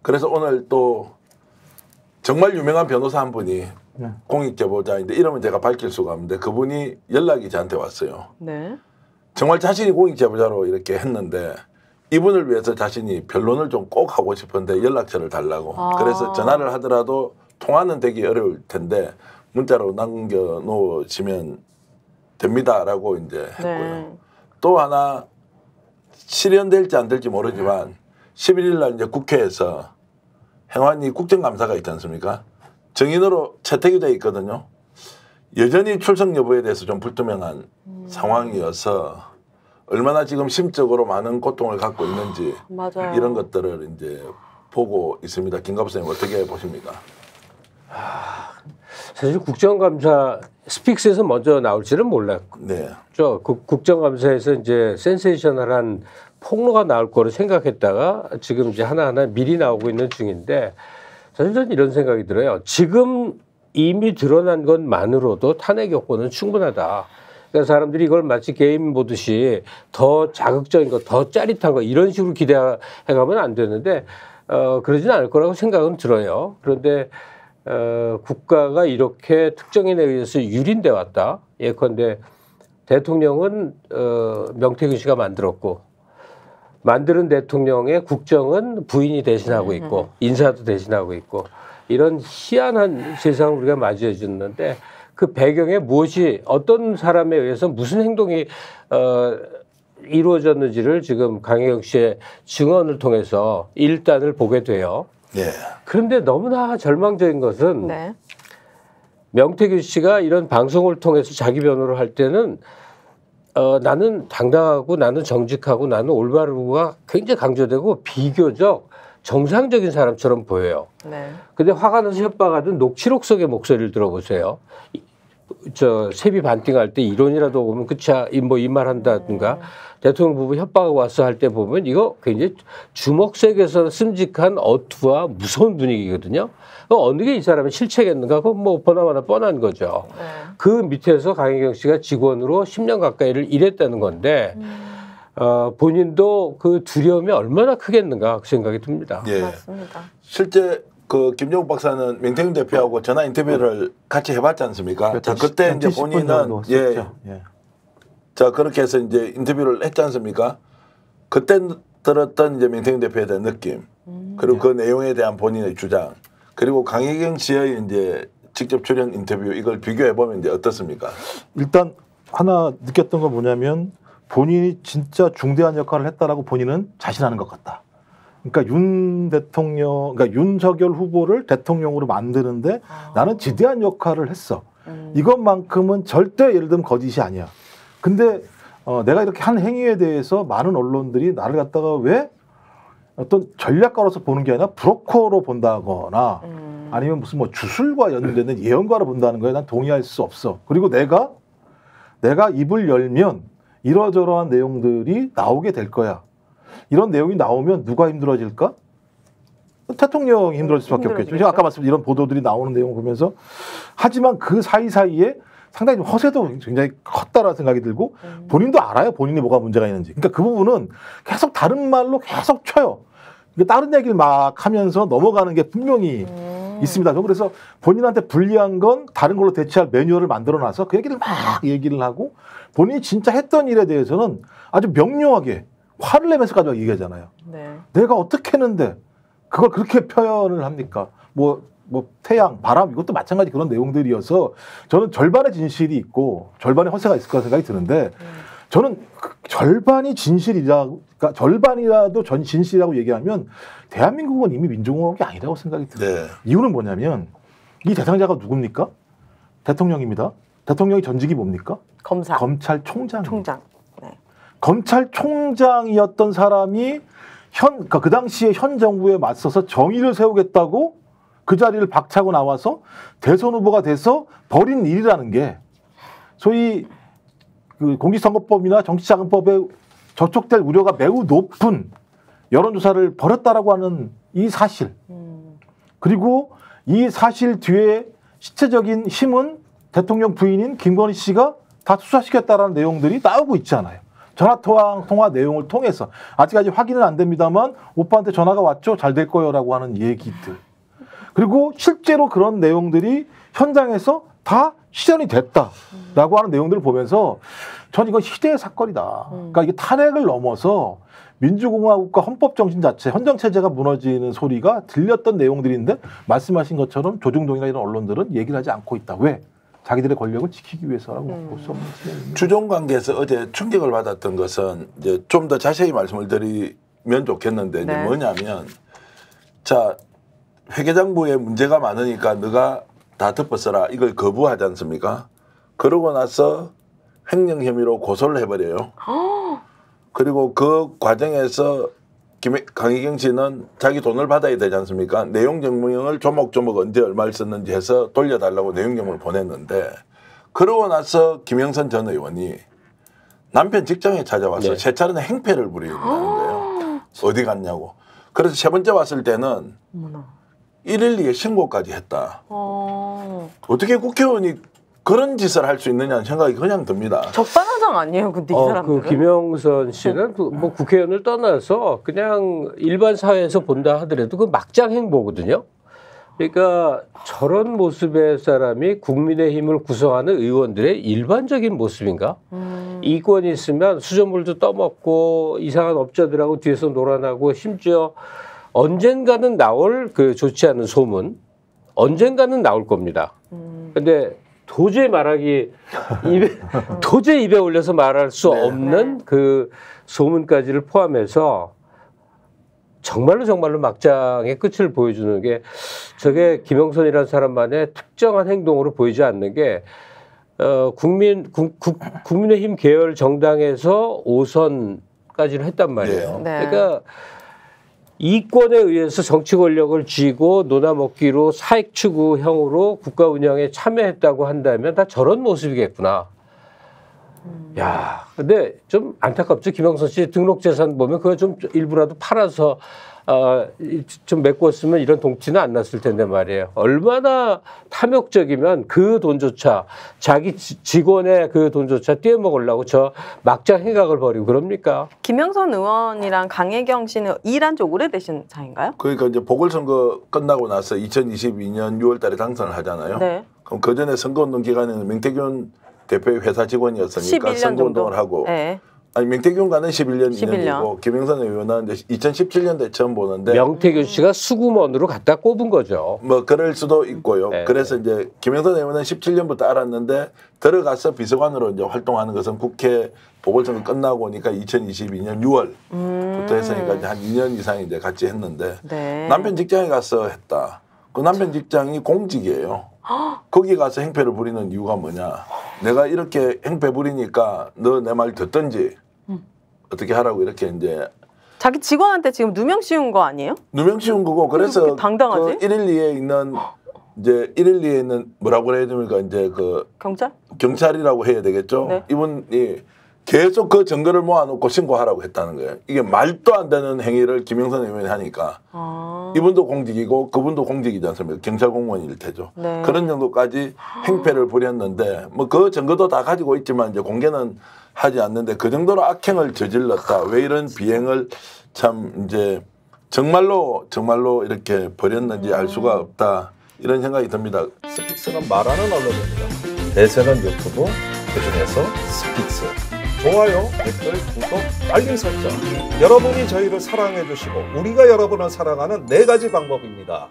그래서 오늘 또 정말 유명한 변호사 한 분이 공익제보자인데 이름은 제가 밝힐 수가 없는데 그분이 연락이 저한테 왔어요. 네. 정말 자신이 공익제보자로 이렇게 했는데 이분을 위해서 자신이 변론을 좀 꼭 하고 싶은데 연락처를 달라고. 그래서 전화를 하더라도 통화는 되기 어려울 텐데 문자로 남겨놓으시면 됩니다라고 이제 했고요. 또 하나 실현될지 안 될지 모르지만 11일 날 이제 국회에서 행안위 국정감사가 있지 않습니까? 정인으로 채택이 돼 있거든요. 여전히 출석 여부에 대해서 좀 불투명한 상황이어서 얼마나 지금 심적으로 많은 고통을 갖고 있는지 맞아요. 이런 것들을 이제 보고 있습니다. 김갑수 선생님 어떻게 보십니까? 사실 국정감사 스픽스에서 먼저 나올지는 몰랐죠. 네. 그 국정감사에서 이제 센세이셔널한 폭로가 나올 거로 생각했다가 지금 이제 하나하나 미리 나오고 있는 중인데 사실 저는 이런 생각이 들어요. 지금 이미 드러난 것만으로도 탄핵 요건은 충분하다. 그러니까 사람들이 이걸 마치 게임 보듯이 더 자극적인 거, 더 짜릿한 거 이런 식으로 기대해가면 안 되는데 그러진 않을 거라고 생각은 들어요. 그런데 국가가 이렇게 특정인에 의해서 유린돼 왔다. 예컨대 대통령은 명태균 씨가 만들었고 만드는 대통령의 국정은 부인이 대신하고 있고 인사도 대신하고 있고 이런 희한한 세상을 우리가 맞이해 줬는데 그 배경에 무엇이 어떤 사람에 의해서 무슨 행동이 이루어졌는지를 지금 강혜경 씨의 증언을 통해서 일단을 보게 돼요. 네. 그런데 너무나 절망적인 것은 명태균 씨가 이런 방송을 통해서 자기 변호를 할 때는 나는 당당하고 나는 정직하고 나는 올바르고가 굉장히 강조되고 비교적 정상적인 사람처럼 보여요. 근데 화가 나서 협박하던 녹취록 속의 목소리를 들어보세요. 저 세비 반띵할 때 이론이라도 오면 그치야 뭐 이 말 한다든가 대통령 부부 협박하고 왔어 할 때 보면 이거 굉장히 주먹색에서 씀직한 어투와 무서운 분위기거든요. 어느 게 이 사람의 실체겠는가? 그건 뭐 보나마나 뻔한 거죠. 그 밑에서 강혜경 씨가 직원으로 10년 가까이를 일했다는 건데 본인도 그 두려움이 얼마나 크겠는가 그 생각이 듭니다. 예. 맞습니다. 실제 그 김정욱 박사는 명태균 대표하고 전화 인터뷰를 같이 해봤지 않습니까? 자, 그때 이제 본인은 자 그렇게 해서 이제 인터뷰를 했지 않습니까? 그때 들었던 이제 명태균 대표에 대한 느낌 그리고 그 내용에 대한 본인의 주장 그리고 강혜경 씨의 이제 직접 출연 인터뷰 이걸 비교해 보면 이제 어떻습니까? 일단 하나 느꼈던 건 뭐냐면 본인이 진짜 중대한 역할을 했다라고 본인은 자신하는 것 같다. 그러니까 그러니까 윤석열 후보를 대통령으로 만드는데 나는 지대한 역할을 했어. 이것만큼은 절대 예를 들면 거짓이 아니야. 근데 내가 이렇게 한 행위에 대해서 많은 언론들이 나를 갖다가 왜 어떤 전략가로서 보는 게 아니라 브로커로 본다거나 아니면 무슨 뭐 주술과 연결되는 예언가로 본다는 거에 난 동의할 수 없어. 그리고 내가 입을 열면 이러저러한 내용들이 나오게 될 거야. 이런 내용이 나오면 누가 힘들어질까? 대통령이 힘들어질 수밖에 없겠죠. 제가 아까 말씀드린 이런 보도들이 나오는 내용을 보면서 하지만 그 사이사이에 상당히 좀 허세도 굉장히 컸다라는 생각이 들고 본인도 알아요. 본인이 뭐가 문제가 있는지. 그러니까 그 부분은 계속 다른 말로 계속 쳐요. 다른 얘기를 막 하면서 넘어가는 게 분명히 있습니다. 그래서 본인한테 불리한 건 다른 걸로 대체할 매뉴얼을 만들어놔서 그 얘기를 막 얘기를 하고 본인이 진짜 했던 일에 대해서는 아주 명료하게 화를 내면서까지 얘기하잖아요. 내가 어떻게 했는데 그걸 그렇게 표현을 합니까? 뭐 태양, 바람 이것도 마찬가지 그런 내용들이어서 저는 절반의 진실이 있고 절반의 허세가 있을 거라 생각이 드는데 저는 절반이 진실이라도 진실이라고 얘기하면 대한민국은 이미 민주공화국이 아니라고 생각이 들어요. 이유는 뭐냐면 이 대상자가 누굽니까? 대통령입니다. 대통령의 전직이 뭡니까? 검찰총장입니다. 검찰총장이었던 사람이 그 당시에 현 정부에 맞서서 정의를 세우겠다고 그 자리를 박차고 나와서 대선 후보가 돼서 벌인 일이라는 게 소위 그 공직선거법이나 정치자금법에 저촉될 우려가 매우 높은 여론조사를 벌였다라고 하는 이 사실. 그리고 이 사실 뒤에 실체적인 힘은 대통령 부인인 김건희 씨가 다 투사시켰다라는 내용들이 나오고 있잖아요. 전화 통화 내용을 통해서 아직까지 확인은 안 됩니다만 오빠한테 전화가 왔죠. 잘 될 거요라고 하는 얘기들. 그리고 실제로 그런 내용들이 현장에서 다 실현이 됐다라고 하는 내용들을 보면서 전 이건 시대의 사건이다. 그러니까 이게 탄핵을 넘어서 민주공화국과 헌법 정신 자체, 헌정 체제가 무너지는 소리가 들렸던 내용들인데 말씀하신 것처럼 조중동이나 이런 언론들은 얘기를 하지 않고 있다. 왜? 자기들의 권력을 지키기 위해서라고 볼 수 없는 측면입니다. 주종 관계에서 어제 충격을 받았던 것은 이제 좀 더 자세히 말씀을 드리면 좋겠는데 네. 이제 뭐냐면 자 회계장부에 문제가 많으니까 너가 다 덮어써라 이걸 거부하지 않습니까? 그러고 나서 횡령 혐의로 고소를 해버려요. 그리고 그 과정에서 강희경 씨는 자기 돈을 받아야 되지 않습니까? 내용 증명을 조목조목 언제 얼마를 썼는지 해서 돌려달라고 내용 증명을 보냈는데 그러고 나서 김영선 전 의원이 남편 직장에 찾아와서 네. 세 차례는 행패를 부리는 거예요. 어디 갔냐고. 그래서 세 번째 왔을 때는 112에 신고까지 했다. 어떻게 국회의원이 그런 짓을 할 수 있느냐는 생각이 그냥 듭니다. 적반하장 아니에요, 근데 이 사람들은? 그 김영선 씨는 뭐 국회의원을 떠나서 그냥 일반 사회에서 본다 하더라도 그 막장 행보거든요. 그러니까 저런 모습의 사람이 국민의힘을 구성하는 의원들의 일반적인 모습인가? 이권이 있으면 수돗물도 떠먹고 이상한 업자들하고 뒤에서 놀아나고 심지어 언젠가는 나올 그 좋지 않은 소문, 언젠가는 나올 겁니다. 근데 도저히 도저히 입에 올려서 말할 수 없는 그 소문까지를 포함해서 정말로 막장의 끝을 보여주는 게 저게 김영선이라는 사람만의 특정한 행동으로 보이지 않는 게 국민의힘 계열 정당에서 5선까지를 했단 말이에요. 네. 그러니까 이권에 의해서 정치 권력을 쥐고 논아먹기로 사익 추구형으로 국가 운영에 참여했다고 한다면 다 저런 모습이겠구나. 야, 근데 좀 안타깝죠. 김영선 씨 등록 재산 보면 그거 좀 일부라도 팔아서 좀 메꿨으면 이런 동티는 안 났을 텐데 말이에요. 얼마나 탐욕적이면 그 돈조차 자기 직원의 그 돈조차 떼어먹으려고 저 막장 행각을 벌이고 그럽니까? 김영선 의원이랑 강혜경 씨는 일한 지 오래되신 사이인가요? 그러니까 이제 보궐선거 끝나고 나서 2022년 6월 달에 당선을 하잖아요. 네. 그럼 그 전에 선거운동 기간에는 명태균 대표의 회사 직원이었으니까 11년 선거운동을 정도? 하고 네. 아니 명태균과는 11년 11년. 2년이고 김영선 의원은 이제 2017년도에 처음 보는데 명태균 씨가 수구먼으로 갖다 꼽은 거죠. 뭐 그럴 수도 있고요. 네. 그래서 이제 김영선 의원은 17년부터 알았는데 들어가서 비서관으로 이제 활동하는 것은 국회 보궐선거 끝나고 오니까 2022년 6월부터 했으니까 이제 한 2년 이상 이제 같이 했는데 네. 남편 직장에 가서 했다. 그 남편 직장이 공직이에요. 거기 가서 행패를 부리는 이유가 뭐냐? 내가 이렇게 행패 부리니까 너 내 말 듣든지 어떻게 하라고 이렇게 이제 자기 직원한테 지금 누명 씌운 거 아니에요? 누명 씌운 거고 그래서 그렇게 당당하지? 그 112에 있는 이제 112에 있는 뭐라고 해야 됩니까? 이제 그 경찰? 경찰이라고 해야 되겠죠. 네. 이분이 계속 그 증거를 모아놓고 신고하라고 했다는 거예요. 이게 말도 안 되는 행위를 김영선 의원이 하니까 이분도 공직이고 그분도 공직이지 않습니까? 경찰 공무원일 테죠. 네. 그런 정도까지 행패를 부렸는데 뭐 그 증거도 다 가지고 있지만 이제 공개는 하지 않는데 그 정도로 악행을 저질렀다. 왜 이런 비행을 참 이제 정말로 이렇게 벌였는지 알 수가 없다. 이런 생각이 듭니다. 스픽스는 말하는 언론입니다. 대세는 유튜브, 그중에서 스픽스. 좋아요, 댓글, 구독, 알림 설정. 여러분이 저희를 사랑해 주시고 우리가 여러분을 사랑하는 4가지 방법입니다.